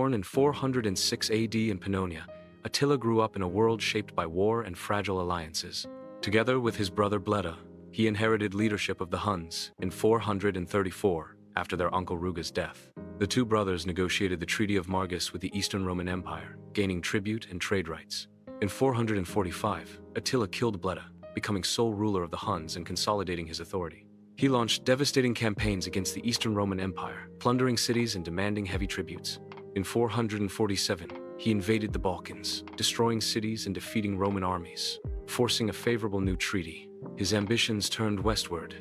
Born in 406 AD in Pannonia, Attila grew up in a world shaped by war and fragile alliances. Together with his brother Bleda, he inherited leadership of the Huns in 434 after their uncle Ruga's death. The two brothers negotiated the Treaty of Margus with the Eastern Roman Empire, gaining tribute and trade rights. In 445, Attila killed Bleda, becoming sole ruler of the Huns and consolidating his authority. He launched devastating campaigns against the Eastern Roman Empire, plundering cities and demanding heavy tributes. In 447, he invaded the Balkans, destroying cities and defeating Roman armies, forcing a favorable new treaty. His ambitions turned westward.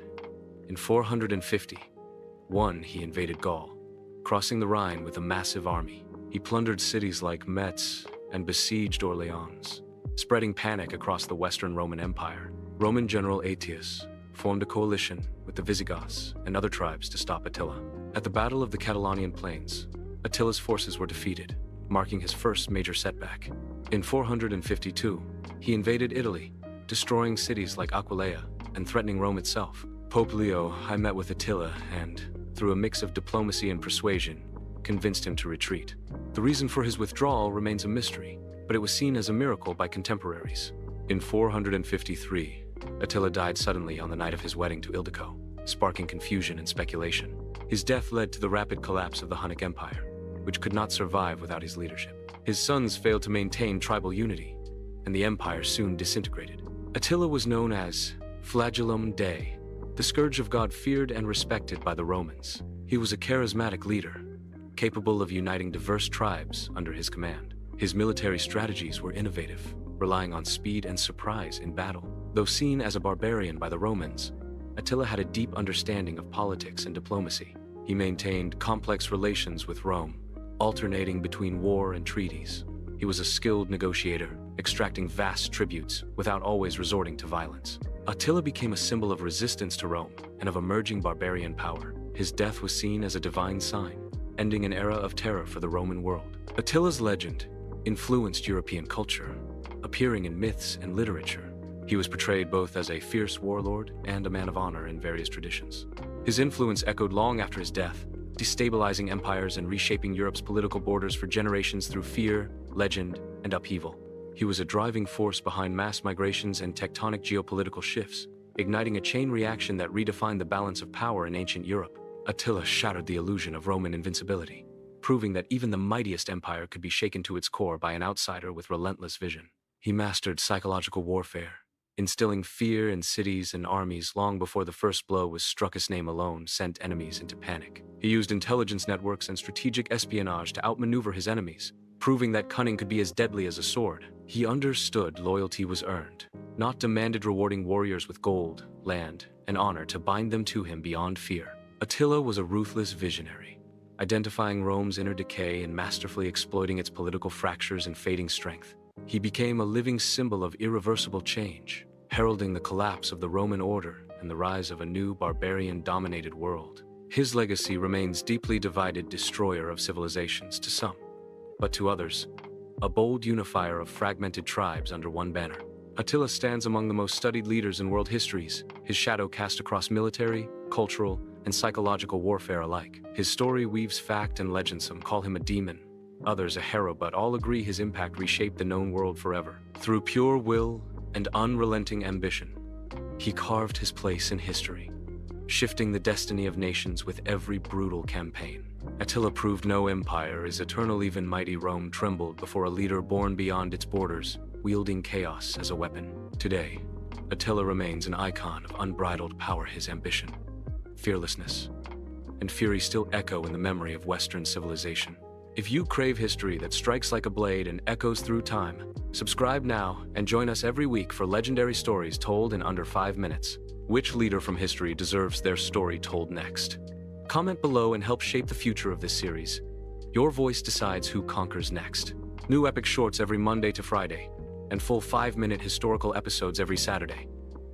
In 451, he invaded Gaul, crossing the Rhine with a massive army. He plundered cities like Metz and besieged Orleans, spreading panic across the Western Roman Empire. Roman general Aetius formed a coalition with the Visigoths and other tribes to stop Attila. At the Battle of the Catalaunian Plains, Attila's forces were defeated, marking his first major setback. In 452, he invaded Italy, destroying cities like Aquileia and threatening Rome itself. Pope Leo I met with Attila and, through a mix of diplomacy and persuasion, convinced him to retreat. The reason for his withdrawal remains a mystery, but it was seen as a miracle by contemporaries. In 453, Attila died suddenly on the night of his wedding to Ildiko, sparking confusion and speculation. His death led to the rapid collapse of the Hunnic Empire, which could not survive without his leadership. His sons failed to maintain tribal unity, and the empire soon disintegrated. Attila was known as Flagellum Dei, the scourge of God, feared and respected by the Romans. He was a charismatic leader, capable of uniting diverse tribes under his command. His military strategies were innovative, relying on speed and surprise in battle. Though seen as a barbarian by the Romans, Attila had a deep understanding of politics and diplomacy. He maintained complex relations with Rome, alternating between war and treaties. He was a skilled negotiator, extracting vast tributes without always resorting to violence. Attila became a symbol of resistance to Rome and of emerging barbarian power. His death was seen as a divine sign, ending an era of terror for the Roman world. Attila's legend influenced European culture, appearing in myths and literature. He was portrayed both as a fierce warlord and a man of honor in various traditions. His influence echoed long after his death, destabilizing empires and reshaping Europe's political borders for generations through fear, legend, and upheaval. He was a driving force behind mass migrations and tectonic geopolitical shifts, igniting a chain reaction that redefined the balance of power in ancient Europe. Attila shattered the illusion of Roman invincibility, proving that even the mightiest empire could be shaken to its core by an outsider with relentless vision. He mastered psychological warfare, instilling fear in cities and armies long before the first blow was struck. His name alone sent enemies into panic. He used intelligence networks and strategic espionage to outmaneuver his enemies, proving that cunning could be as deadly as a sword. He understood loyalty was earned, not demanded, rewarding warriors with gold, land, and honor to bind them to him beyond fear. Attila was a ruthless visionary, identifying Rome's inner decay and masterfully exploiting its political fractures and fading strength. He became a living symbol of irreversible change, heralding the collapse of the Roman order and the rise of a new barbarian-dominated world. His legacy remains deeply divided, destroyer of civilizations to some, but to others, a bold unifier of fragmented tribes under one banner. Attila stands among the most studied leaders in world histories, his shadow cast across military, cultural, and psychological warfare alike. His story weaves fact and legend. Some call him a demon, others a hero, but all agree his impact reshaped the known world forever. Through pure will and unrelenting ambition, he carved his place in history, shifting the destiny of nations with every brutal campaign. Attila proved no empire is eternal. Even mighty Rome trembled before a leader born beyond its borders, wielding chaos as a weapon. Today, Attila remains an icon of unbridled power. His ambition, fearlessness, and fury still echo in the memory of Western civilization. If you crave history that strikes like a blade and echoes through time, subscribe now and join us every week for legendary stories told in under 5 minutes. Which leader from history deserves their story told next? Comment below and help shape the future of this series. Your voice decides who conquers next. New epic shorts every Monday to Friday, and full 5-minute historical episodes every Saturday.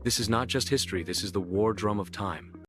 This is not just history, this is the war drum of time.